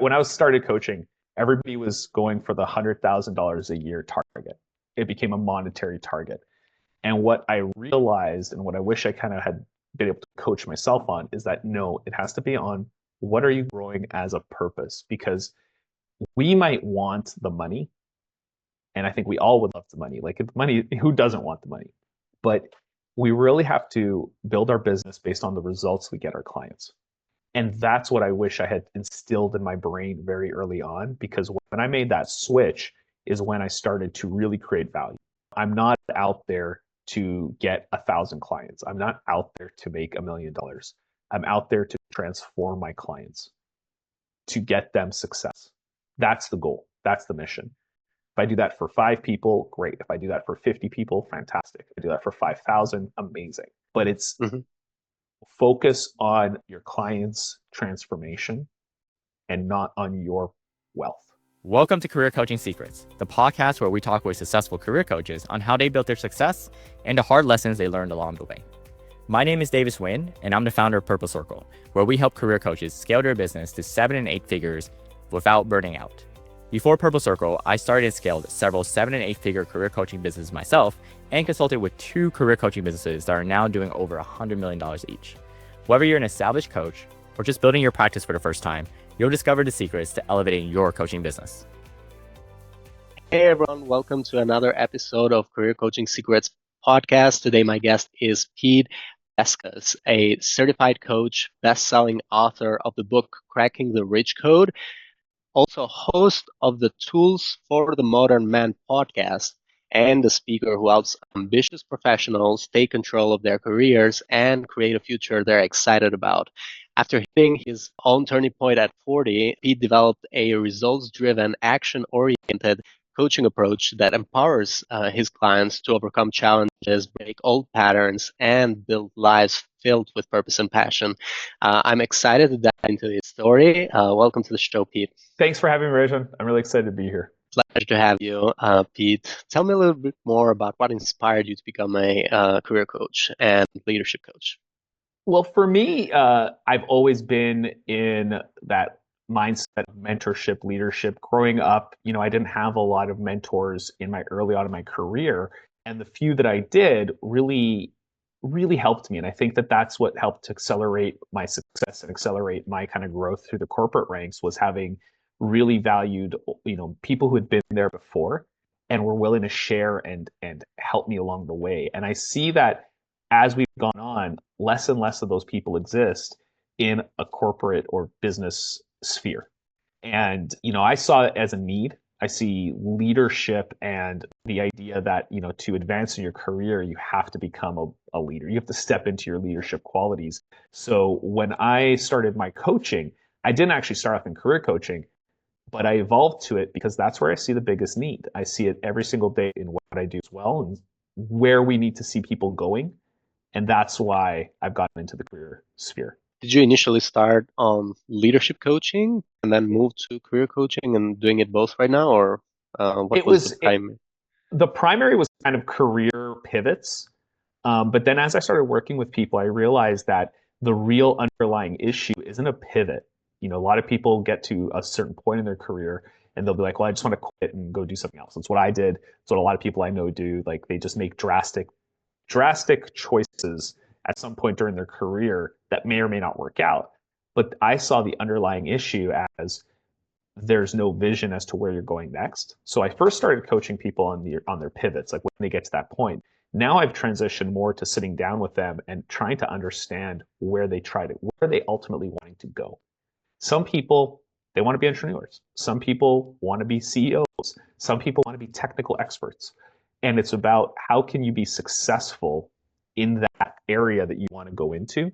When I was started coaching, everybody was going for the $100,000 a year target. It became a monetary target. And what I realized and what I wish I kind of had been able to coach myself on is that no, it has to be on what are you growing as a purpose? Because we might want the money, and I think we all would love the money. Like if money, who doesn't want the money? But we really have to build our business based on the results we get our clients. And that's what I wish I had instilled in my brain very early on, because when I made that switch is when I started to really create value. I'm not out there to get 1,000 clients. I'm not out there to make $1 million. I'm out there to transform my clients, to get them success. That's the goal. That's the mission. If I do that for 5 people, great. If I do that for 50 people, fantastic. If I do that for 5,000, amazing. But it's focus on your client's transformation and not on your wealth. Welcome to Career Coaching Secrets, the podcast where we talk with successful career coaches on how they built their success and the hard lessons they learned along the way. My name is Davis Nguyen, and I'm the founder of Purple Circle, where we help career coaches scale their business to 7 and 8 figures without burning out. Before Purple Circle, I started and scaled several 7 and 8 figure career coaching businesses myself and consulted with 2 career coaching businesses that are now doing over $100 million each. Whether you're an established coach or just building your practice for the first time, you'll discover the secrets to elevating your coaching business. Hey everyone, welcome to another episode of Career Coaching Secrets podcast. Today my guest is Pete Beskas, a certified coach, best-selling author of the book Cracking the Rich Code, also host of the Tools for the Modern Man podcast, and the speaker who helps ambitious professionals take control of their careers and create a future they're excited about. After hitting his own turning point at 40, Pete developed a results-driven, action-oriented coaching approach that empowers his clients to overcome challenges, break old patterns, and build lives filled with purpose and passion. I'm excited to dive into his story. Welcome to the show, Pete. Thanks for having me, Rexhen. I'm really excited to be here. Pleasure to have you, Pete. Tell me a little bit more about what inspired you to become a career coach and leadership coach. Well, for me, I've always been in that mindset of mentorship, leadership. Growing up, I didn't have a lot of mentors in my early on in my career, and the few that I did really, really helped me. And I think that that's what helped to accelerate my success and accelerate my kind of growth through the corporate ranks, was having really valued, people who had been there before and were willing to share and help me along the way. And I see that as we've gone on, less and less of those people exist in a corporate or business sphere. And, I saw it as a need. I see leadership and the idea that, to advance in your career, you have to become a leader. You have to step into your leadership qualities. So when I started my coaching, I didn't actually start off in career coaching, but I evolved to it because that's where I see the biggest need. I see it every single day in what I do as well and where we need to see people going. And that's why I've gotten into the career sphere. Did you initially start on leadership coaching and then move to career coaching and doing it both right now? Or what was the primary? The primary was kind of career pivots. But then as I started working with people, I realized that the real underlying issue isn't a pivot. A lot of people get to a certain point in their career and they'll be like, well, I just want to quit and go do something else. That's what I did. That's what a lot of people I know do. Like they just make drastic choices at some point during their career that may or may not work out. But I saw the underlying issue as there's no vision as to where you're going next. So I first started coaching people on their pivots, like when they get to that point. Now I've transitioned more to sitting down with them and trying to understand where are they ultimately wanting to go. Some people, they want to be entrepreneurs. Some people want to be CEOs. Some people want to be technical experts. And it's about how can you be successful in that area that you want to go into.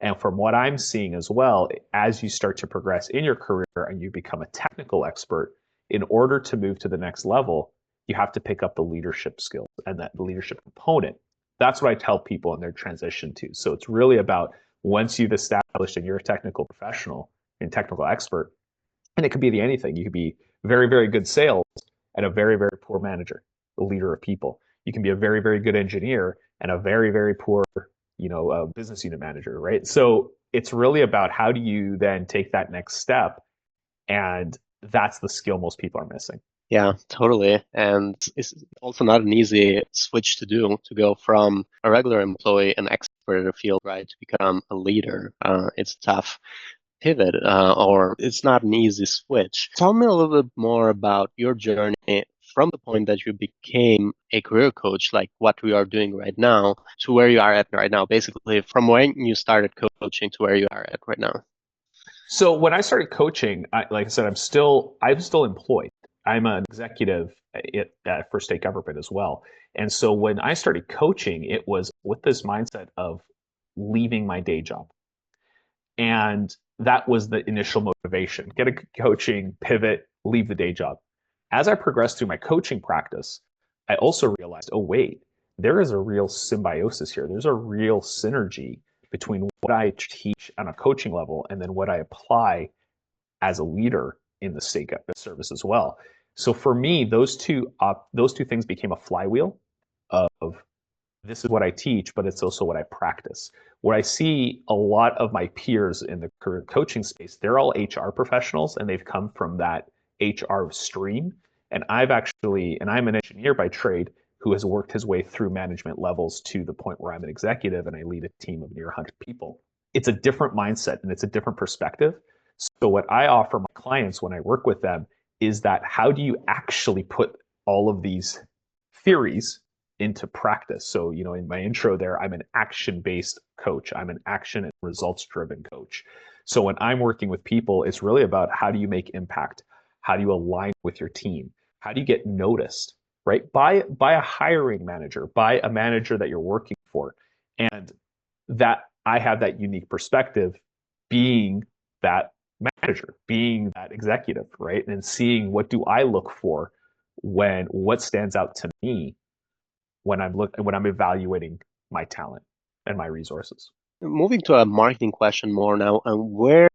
And from what I'm seeing as well, as you start to progress in your career and you become a technical expert, in order to move to the next level, you have to pick up the leadership skills and that leadership component. That's what I tell people in their transition to. So it's really about once you've established and you're a technical professional and technical expert, and it could be anything. You could be very, very good sales and a very, very poor manager, the leader of people. You can be a very, very good engineer and a very, very poor, business unit manager, right? So it's really about how do you then take that next step And that's the skill most people are missing. Yeah, totally. And it's also not an easy switch to do to go from a regular employee, an expert in a field, right, to become a leader. It's tough pivot, or it's not an easy switch. Tell me a little bit more about your journey from the point that you became a career coach, like what we are doing right now, to where you are at right now. Basically, from when you started coaching to where you are at right now. So when I started coaching, like I said, I'm still employed. I'm an executive for state government as well. And so when I started coaching, it was with this mindset of leaving my day job. And that was the initial motivation. Get a coaching, pivot, leave the day job. As I progressed through my coaching practice, I also realized, oh, wait, there is a real symbiosis here. There's a real synergy between what I teach on a coaching level and then what I apply as a leader in the state service as well. So for me, those two things became a flywheel of this is what I teach, but it's also what I practice. Where I see a lot of my peers in the career coaching space, they're all HR professionals and they've come from that HR stream. And I'm an engineer by trade who has worked his way through management levels to the point where I'm an executive and I lead a team of near 100 people. It's a different mindset and it's a different perspective. So, what I offer my clients when I work with them is that how do you actually put all of these theories into practice? So, in my intro there, I'm an action-based coach. I'm an action and results-driven coach. So when I'm working with people, it's really about how do you make impact? How do you align with your team? How do you get noticed, right? By a hiring manager, by a manager that you're working for. And that I have that unique perspective being that manager, being that executive, right? And seeing what do I look for what stands out to me when I'm evaluating my talent and my resources. Moving to a marketing question more now, and where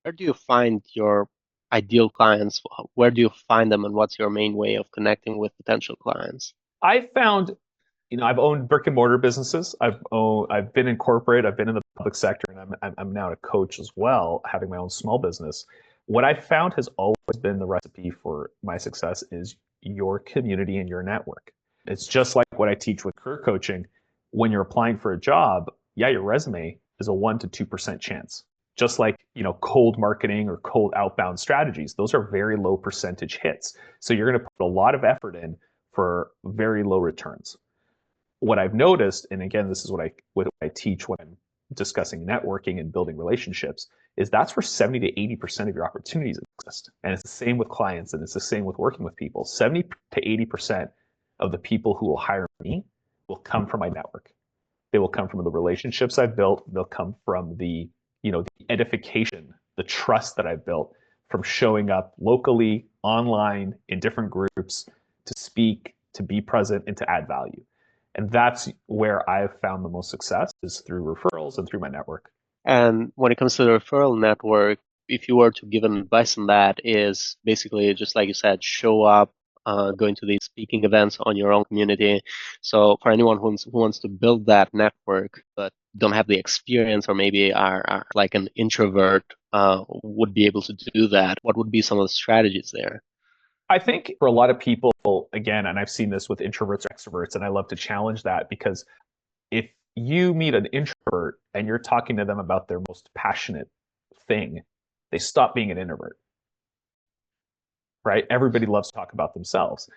do you find your ideal clients? Where do you find them, and what's your main way of connecting with potential clients? I found, I've owned brick and mortar businesses. I've been in corporate. I've been in the public sector, and I'm now a coach as well, having my own small business. What I found has always been the recipe for my success is your community and your network. It's just like what I teach with career coaching. When you're applying for a job, yeah, your resume is a 1 to 2% chance. Just like, cold marketing or cold outbound strategies, those are very low percentage hits. So you're going to put a lot of effort in for very low returns. What I've noticed, and again, this is what I teach when I'm discussing networking and building relationships, is that's where 70 to 80% of your opportunities exist. And it's the same with clients, and it's the same with working with people. 70 to 80% of the people who will hire me will come from my network. They will come from the relationships I've built. They'll come from the edification, the trust that I've built from showing up locally, online, in different groups to speak, to be present, and to add value. And that's where I've found the most success is through referrals and through my network. And when it comes to the referral network, if you were to give an advice on that, is basically just like you said, show up, going to these speaking events on your own community. So for anyone who wants to build that network but don't have the experience, or maybe are like an introvert, would be able to do that, what would be some of the strategies there? I think for a lot of people, again, and I've seen this with introverts or extroverts, and I love to challenge that because if you meet an introvert and you're talking to them about their most passionate thing, they stop being an introvert, right? Everybody loves to talk about themselves.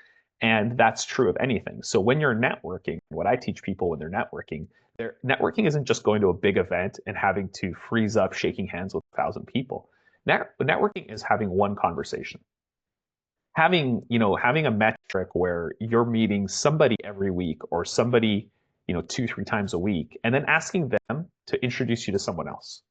And that's true of anything. So when you're networking, what I teach people when they're networking isn't just going to a big event and having to freeze up shaking hands with 1,000 people. Networking is having one conversation. Having a metric where you're meeting somebody every week or somebody 2 3 times a week, and then asking them to introduce you to someone else.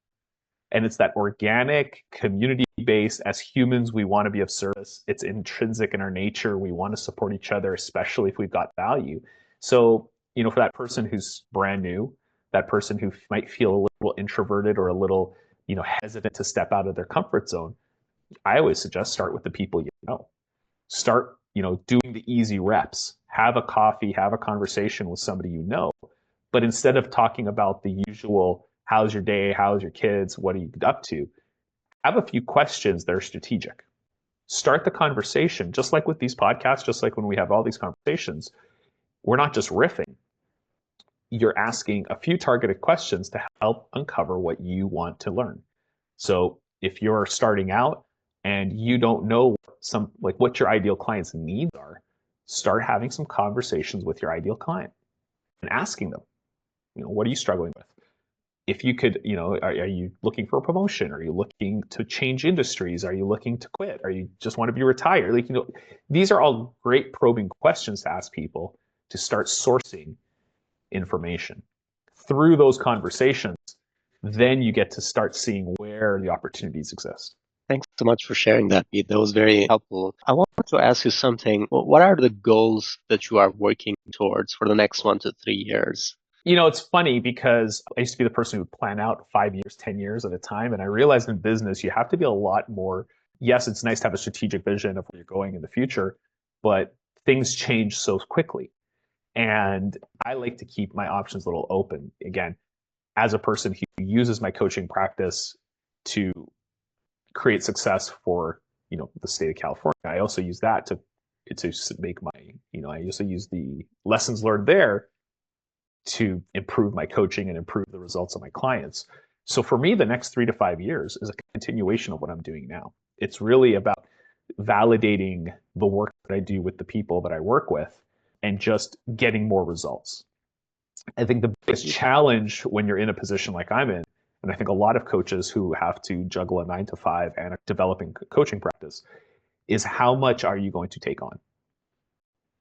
And it's that organic community based. As humans, we want to be of service. It's intrinsic in our nature. We want to support each other, especially if we've got value. So for that person who's brand new, that person who might feel a little introverted or a little hesitant to step out of their comfort zone, I always suggest start with the people you know. Start doing the easy reps. Have a coffee, have a conversation with somebody you know. But instead of talking about the usual, how's your day, how's your kids, what are you up to, have a few questions that are strategic. Start the conversation, just like with these podcasts, just like when we have all these conversations. We're not just riffing. You're asking a few targeted questions to help uncover what you want to learn. So if you're starting out and you don't know what your ideal client's needs are, start having some conversations with your ideal client and asking them, what are you struggling with? If you could, are you looking for a promotion? Are you looking to change industries? Are you looking to quit? Are you just want to be retired? These are all great probing questions to ask people to start sourcing information. Through those conversations, then you get to start seeing where the opportunities exist. Thanks so much for sharing that, Pete. That was very helpful. I wanted to ask you something. What are the goals that you are working towards for the next 1 to 3 years? It's funny because I used to be the person who would plan out 5 years, 10 years at a time. And I realized in business, you have to be a lot more. Yes, it's nice to have a strategic vision of where you're going in the future, but things change so quickly. And I like to keep my options a little open. Again, as a person who uses my coaching practice to create success for, the state of California, I also use that to make my, I also use the lessons learned there to improve my coaching and improve the results of my clients. So for me, the next 3 to 5 years is a continuation of what I'm doing now. It's really about validating the work that I do with the people that I work with and just getting more results. I think the biggest challenge when you're in a position like I'm in, and I think a lot of coaches who have to juggle a 9 to 5 and a developing coaching practice, is how much are you going to take on?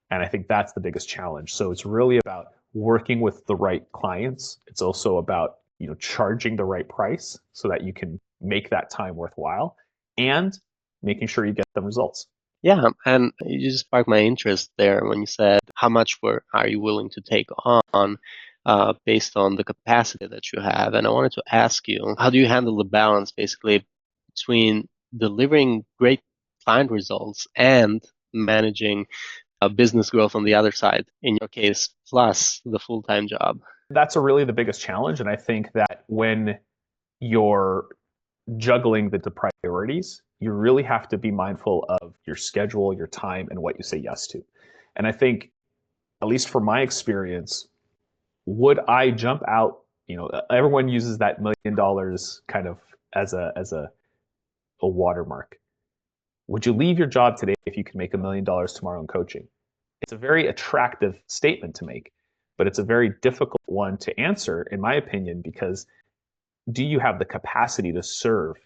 And I think that's the biggest challenge. So it's really about working with the right clients. It's also about, charging the right price so that you can make that time worthwhile and making sure you get the results. Yeah, and you just sparked my interest there when you said how much are you willing to take on based on the capacity that you have. And I wanted to ask you, how do you handle the balance basically between delivering great client results and managing business growth on the other side, in your case, plus the full-time job? That's really the biggest challenge. And I think that when you're juggling the priorities, you really have to be mindful of your schedule, your time, and what you say yes to. And I think, at least from my experience, would I jump out? Everyone uses that $1 million kind of as a watermark. Would you leave your job today if you could make $1 million tomorrow in coaching? It's a very attractive statement to make, but it's a very difficult one to answer, in my opinion, because do you have the capacity to serve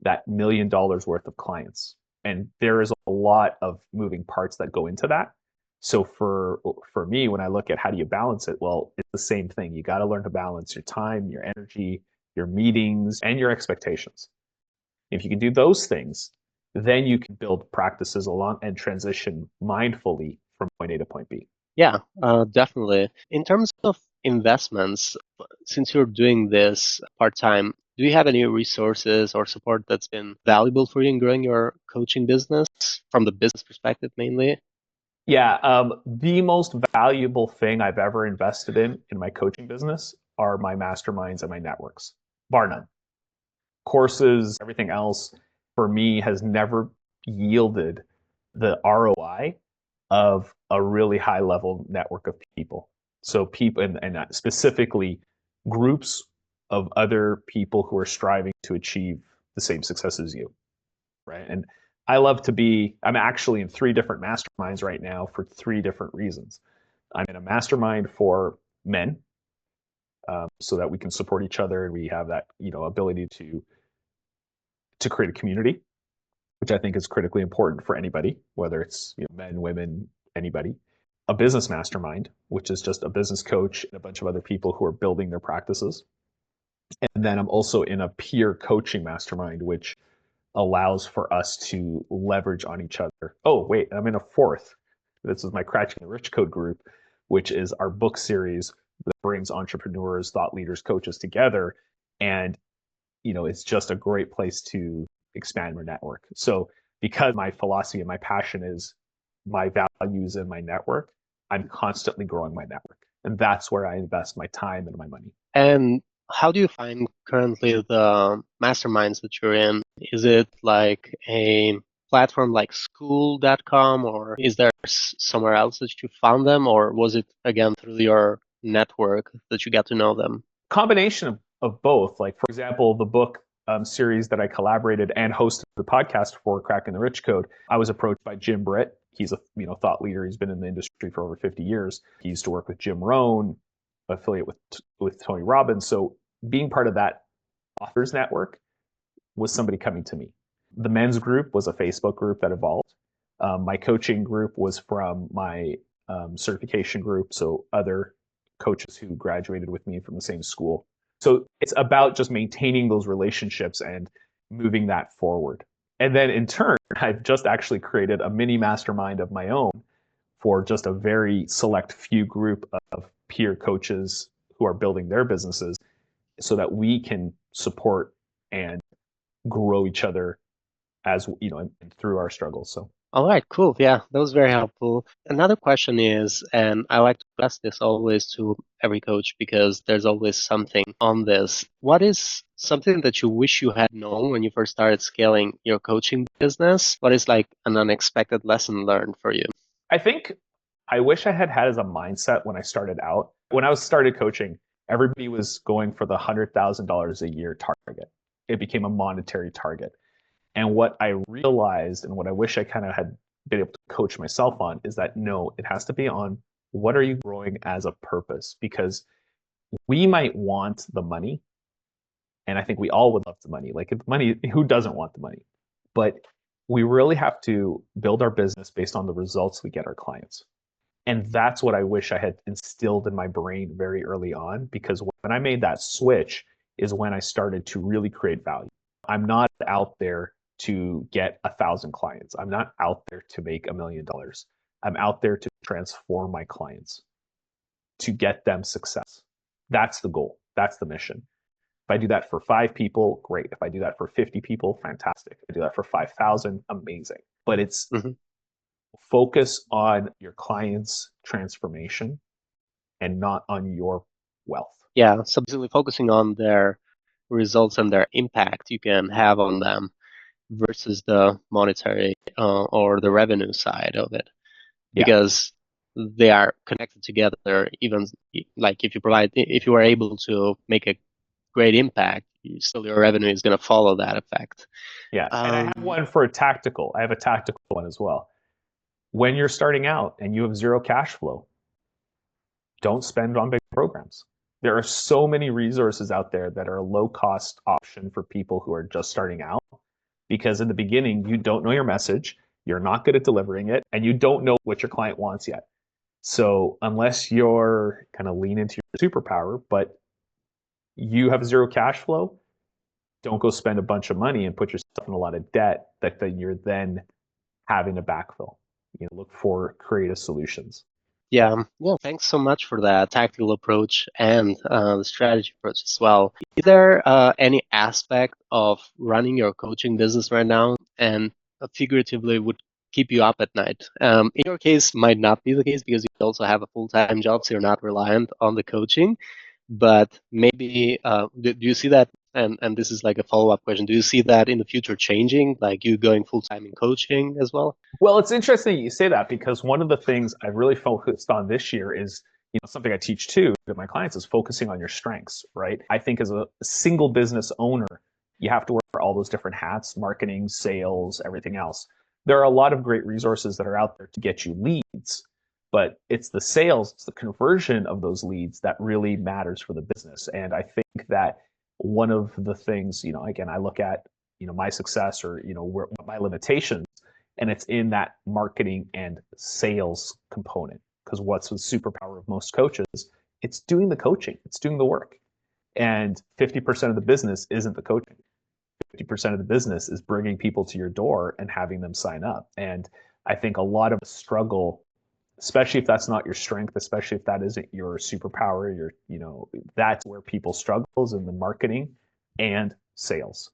that $1 million worth of clients? And there is a lot of moving parts that go into that. So for me, when I look at how do you balance it, well, it's the same thing. You got to learn to balance your time, your energy, your meetings, and your expectations. If you can do those things, then you can build practices along and transition mindfully from point A to point B. Yeah, definitely. In terms of investments, since you're doing this part-time, do you have any resources or support that's been valuable for you in growing your coaching business from the business perspective mainly? Yeah, the most valuable thing I've ever invested in my coaching business are my masterminds and my networks, bar none. Courses, everything else for me has never yielded the ROI of a really high level network of people. So people, and specifically groups of other people who are striving to achieve the same success as you, right? And I'm actually in 3 different masterminds right now for 3 different reasons. I'm in a mastermind for men, so that we can support each other and we have that, ability to create a community, which I think is critically important for anybody, whether it's men, women, anybody. A business mastermind, which is just a business coach and a bunch of other people who are building their practices. And then I'm also in a peer coaching mastermind, which allows for us to leverage on each other. Oh, wait, I'm in a 4th. This is my Crashing the Rich Code group, which is our book series that brings entrepreneurs, thought leaders, coaches together. And, it's just a great place to expand my network. So because my philosophy and my passion is my values and my network, I'm constantly growing my network. And that's where I invest my time and my money. And how do you find currently the masterminds that you're in? Is it like a platform like school.com, or is there somewhere else that you found them, or was it again through your network that you got to know them? Combination of both. Like, for example, the book series that I collaborated and hosted the podcast for, Cracking the Rich Code, I was approached by Jim Britt. He's a thought leader. He's been in the industry for over 50 years. He used to work with Jim Rohn, affiliate with Tony Robbins. So being part of that authors network was somebody coming to me. The men's group was a Facebook group that evolved. My coaching group was from my certification group, so other coaches who graduated with me from the same school. So it's about just maintaining those relationships and moving that forward. And then in turn, I've just actually created a mini mastermind of my own for just a very select few group of peer coaches who are building their businesses so that we can support and grow each other as and through our struggles. So All right, cool. Yeah, that was very helpful. Another question is, and I like to ask this always to every coach because there's always something on this. What is something that you wish you had known when you first started scaling your coaching business? What is like an unexpected lesson learned for you? I think I wish I had as a mindset when I started out. When I started coaching, everybody was going for the $100,000 a year target. It became a monetary target. And what I realized and what I wish I kind of had been able to coach myself on is that no, it has to be on what are you growing as a purpose? Because we might want the money, and I think we all would love the money. Like, if money, who doesn't want the money? But we really have to build our business based on the results we get our clients. And that's what I wish I had instilled in my brain very early on, because when I made that switch is when I started to really create value. I'm not out there to get 1,000 clients. I'm not out there to make $1 million. I'm out there to transform my clients, to get them success. That's the goal. That's the mission. If I do that for 5 people, great. If I do that for 50 people, fantastic. If I do that for 5,000, amazing. But it's focus on your client's transformation and not on your wealth. Yeah, so basically focusing on their results and their impact you can have on them versus the monetary or the revenue side of it, because they are connected together. Even like if you are able to make a great impact, still your revenue is going to follow that effect. Yeah, and I have one for I have a tactical one as well. When you're starting out and you have zero cash flow, don't spend on big programs. There are so many resources out there that are a low cost option for people who are just starting out, because in the beginning, you don't know your message, you're not good at delivering it, and you don't know what your client wants yet. So unless you're kind of lean into your superpower, but you have zero cash flow, don't go spend a bunch of money and put yourself in a lot of debt that then you're having to backfill. Look for creative solutions. Yeah, thanks so much for that tactical approach and the strategy approach as well. Is there any aspect of running your coaching business right now and figuratively would keep you up at night? In your case, might not be the case because you also have a full-time job, so you're not reliant on the coaching. But maybe, do you see that? And this is like a follow-up question. Do you see that in the future changing, like you going full-time in coaching as well? Well, it's interesting you say that, because one of the things I've really focused on this year is, something I teach too to my clients is focusing on your strengths, right? I think as a single business owner, you have to wear all those different hats, marketing, sales, everything else. There are a lot of great resources that are out there to get you leads, but it's the sales, it's the conversion of those leads that really matters for the business. And I think that one of the things, again, I look at, my success or, where my limitations, and it's in that marketing and sales component. Because what's the superpower of most coaches? It's doing the coaching, it's doing the work. And 50% of the business isn't the coaching. 50% of the business is bringing people to your door and having them sign up. And I think a lot of the struggle, especially if that's not your strength, especially if that isn't your superpower, that's where people struggles in the marketing and sales.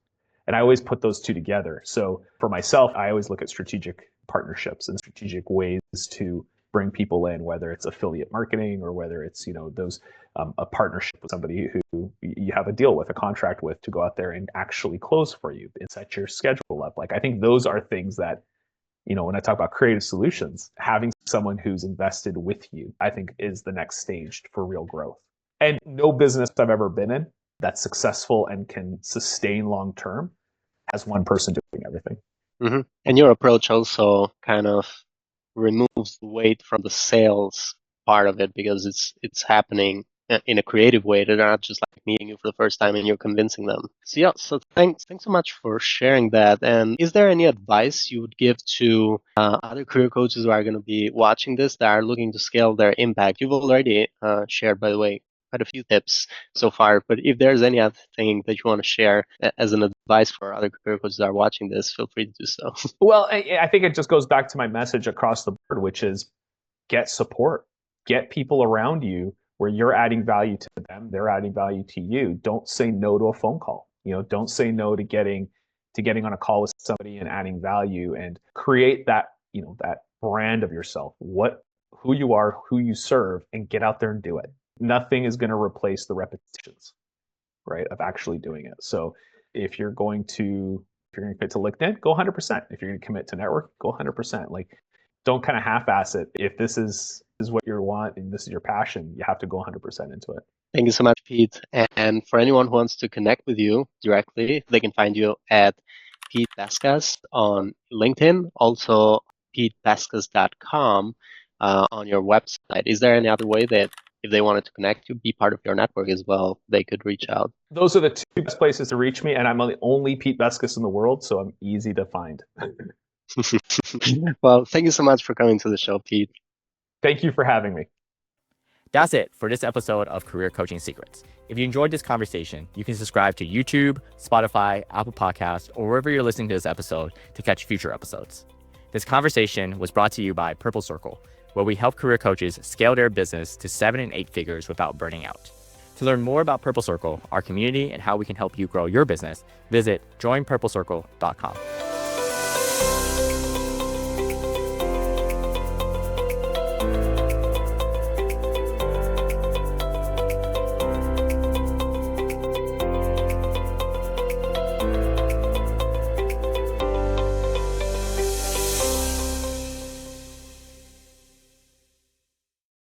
And I always put those two together. So for myself, I always look at strategic partnerships and strategic ways to bring people in, whether it's affiliate marketing or whether it's, those a partnership with somebody who you have a deal with, a contract with, to go out there and actually close for you and set your schedule up. Like, I think those are things that, when I talk about creative solutions, having someone who's invested with you, I think is the next stage for real growth. And no business I've ever been in that's successful and can sustain long term has one person doing everything. Mm-hmm. And your approach also kind of removes the weight from the sales part of it, because it's happening in a creative way. They're not just like meeting you for the first time and you're convincing them. So yeah, so thanks so much for sharing that. And is there any advice you would give to other career coaches who are going to be watching this, that are looking to scale their impact? You've already shared, by the way, quite a few tips so far, but if there's any other thing that you want to share as an advice for other career coaches that are watching this, feel free to do so. Well, I think it just goes back to my message across the board, which is get support, get people around you where you're adding value to them, they're adding value to you. Don't say no to a phone call. Don't say no to getting on a call with somebody and adding value, and create that, that brand of yourself, who you are, who you serve, and get out there and do it. Nothing is going to replace the repetitions, right, of actually doing it. So if you're going to commit to LinkedIn, go 100%. If you're going to commit to network, go 100%. Like, don't kind of half-ass it. If this is what you want and this is your passion, you have to go 100% into it. Thank you so much, Pete. And for anyone who wants to connect with you directly, they can find you at Pete Beskas on LinkedIn, also petebeskas.com on your website. Is there any other way that if they wanted to connect you, be part of your network as well, they could reach out? Those are the two best places to reach me, and I'm the only Pete Beskas in the world, so I'm easy to find. Well, thank you so much for coming to the show, Pete. Thank you for having me. That's it for this episode of Career Coaching Secrets. If you enjoyed this conversation, you can subscribe to YouTube, Spotify, Apple Podcasts, or wherever you're listening to this episode to catch future episodes. This conversation was brought to you by Purple Circle, where we help career coaches scale their business to 7 and 8 figures without burning out. To learn more about Purple Circle, our community, and how we can help you grow your business, visit joinpurplecircle.com.